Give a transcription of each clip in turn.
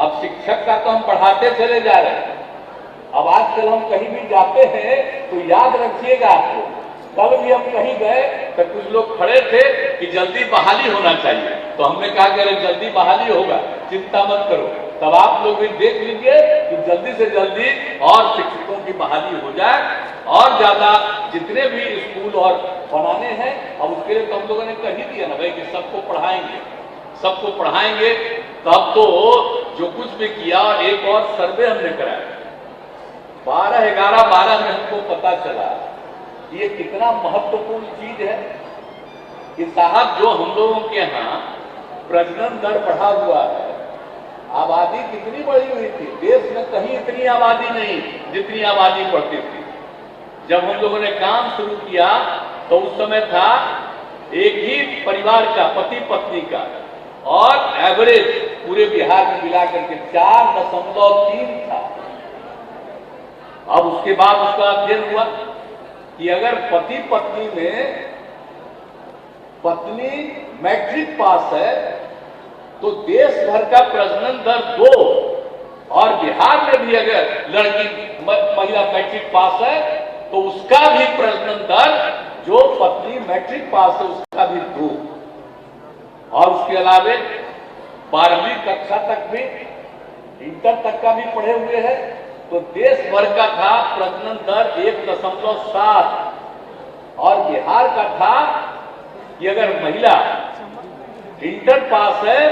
अब शिक्षक का तो हम बढ़ाते चले जा रहे हैं। अब आजकल हम कहीं भी जाते हैं तो याद रखिएगा आपको, कल भी हम कहीं गए तो कुछ लोग खड़े थे कि जल्दी बहाली होना चाहिए, तो हमने कहा कि अरे जल्दी बहाली होगा, चिंता मत करो। तब आप लोग भी देख लीजिए कि जल्दी से जल्दी और शिक्षकों की बहाली हो जाए और ज्यादा जितने भी स्कूल और बनाने हैं। अब उसके लिए तो हम लोगों ने कह ही दिया ना भाई कि सबको पढ़ाएंगे। तब तो जो कुछ भी किया, और एक और सर्वे हमने कराया 12 में हमको पता चला ये कितना महत्वपूर्ण चीज है कि साहब जो हम लोगों के यहाँ प्रजनन दर बढ़ा हुआ है, आबादी कितनी बढ़ी हुई थी, देश में कहीं इतनी आबादी नहीं जितनी आबादी बढ़ती थी। जब हम लोगों ने काम शुरू किया तो उस समय था एक ही परिवार का पति पत्नी का, और एवरेज पूरे बिहार में मिलाकर के 4.3 था। अब उसके बाद उसका अध्ययन हुआ कि अगर पति पत्नी में पत्नी मैट्रिक पास है तो देश भर का प्रजनन दर 2, और बिहार में भी अगर लड़की महिला मैट्रिक पास है तो उसका भी प्रजनन दर, जो पत्नी मैट्रिक पास है उसका भी 2, और उसके अलावे 12वीं कक्षा तक भी, इंटर तक का भी पढ़े हुए हैं। तो देश भर का था प्रजनन दर 1.7, और बिहार का था कि अगर महिला इंटर पास है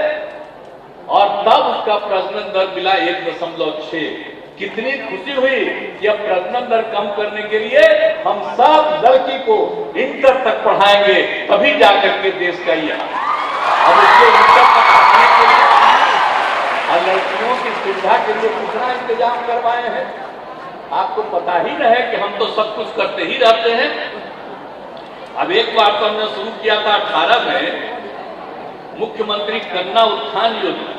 और तब उसका प्रजनन दर मिला 1.6। कितनी खुशी हुई कि अब प्रजनन दर कम करने के लिए हम सब लड़की को इंटर तक पढ़ाएंगे, तभी जाकर के देश का ये अब उसके इंटर तक पढ़ाने के लिए और लड़कियों की सुविधा के लिए कितना इंतजाम करवाए हैं। आपको पता ही न है कि हम तो सब कुछ करते ही रहते हैं। अब एक बार तो हमने शुरू किया था 18 में, मुख्यमंत्री कन्या उत्थान योजना,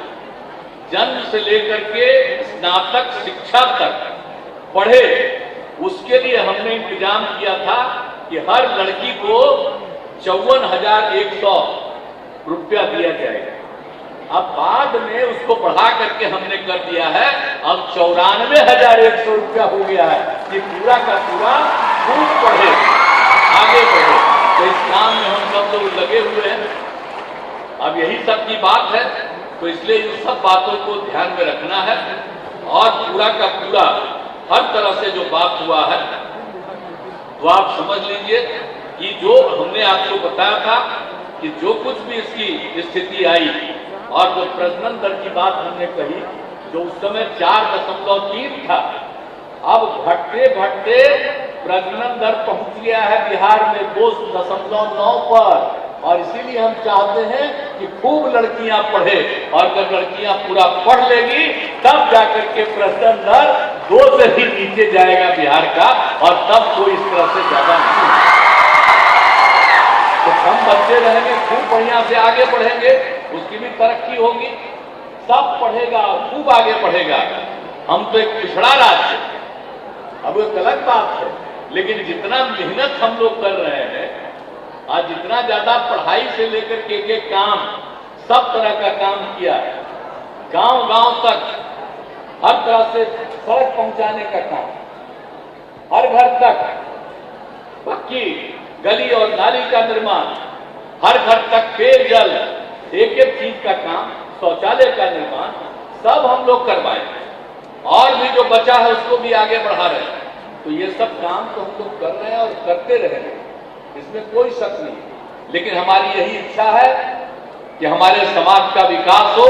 जन्म से लेकर के स्नातक शिक्षा तक पढ़े, उसके लिए हमने इंतजाम किया था कि हर लड़की को 54,100 रुपया दिया जाएगा। अब बाद में उसको बढ़ा करके हमने कर दिया है, अब 94,100 रुपया हो गया है कि पूरा का पूरा खूब पढ़े, आगे बढ़े। तो इस काम में हम सब लोग लगे हुए हैं। अब यही सब की बात है, तो इसलिए इन सब बातों को ध्यान में रखना है, और पूरा का पूरा हर तरह से जो बात हुआ है तो आप समझ लीजिए कि जो हमने आपको बताया था कि जो कुछ भी इसकी स्थिति आई, और जो प्रजनन दर की बात हमने कही, जो उस समय 4.3 था, अब घटते घटते प्रजनन दर पहुंच गया है बिहार में 2.9 पर। और इसीलिए हम चाहते हैं कि खूब लड़कियां पढ़े, और अगर लड़कियां पूरा पढ़ लेगी तब जाकर के प्रजनन दर 2 से ही नीचे जाएगा बिहार का, और तब कोई इस तरह से ज्यादा नहीं। तो हम बच्चे रहेंगे, खूब बढ़िया से आगे बढ़ेंगे, उसकी भी तरक्की होगी, सब पढ़ेगा और खूब आगे बढ़ेगा। हम तो एक पिछड़ा राज्य, अब एक अलग बात है, लेकिन जितना मेहनत हम लोग कर रहे हैं, आज जितना ज्यादा पढ़ाई से लेकर के एक काम, सब तरह का काम किया है, गांव गांव तक हर तरह से सड़क पहुंचाने का काम, हर घर तक पक्की गली और नाली का निर्माण, हर घर तक पेयजल, एक एक चीज का काम, शौचालय का निर्माण, सब हम लोग करवाए, और भी जो बचा है उसको भी आगे बढ़ा रहे हैं। तो ये सब काम तो हम लोग कर रहे हैं और करते रहेंगे, इसमें कोई शक नहीं। लेकिन हमारी यही इच्छा है कि हमारे समाज का विकास हो,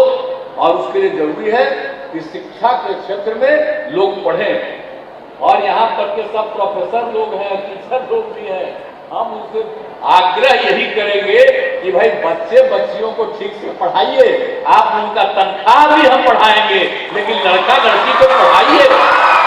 और उसके लिए जरूरी है कि शिक्षा के क्षेत्र में लोग पढ़ें। और यहाँ पर के सब प्रोफेसर लोग हैं, टीचर लोग भी हैं, हम उनसे आग्रह यही करेंगे कि भाई बच्चे बच्चियों को ठीक से पढ़ाइए। आप उनका तनख्वाह भी हम बढ़ाएंगे, लेकिन लड़का लड़की को पढ़ाइए।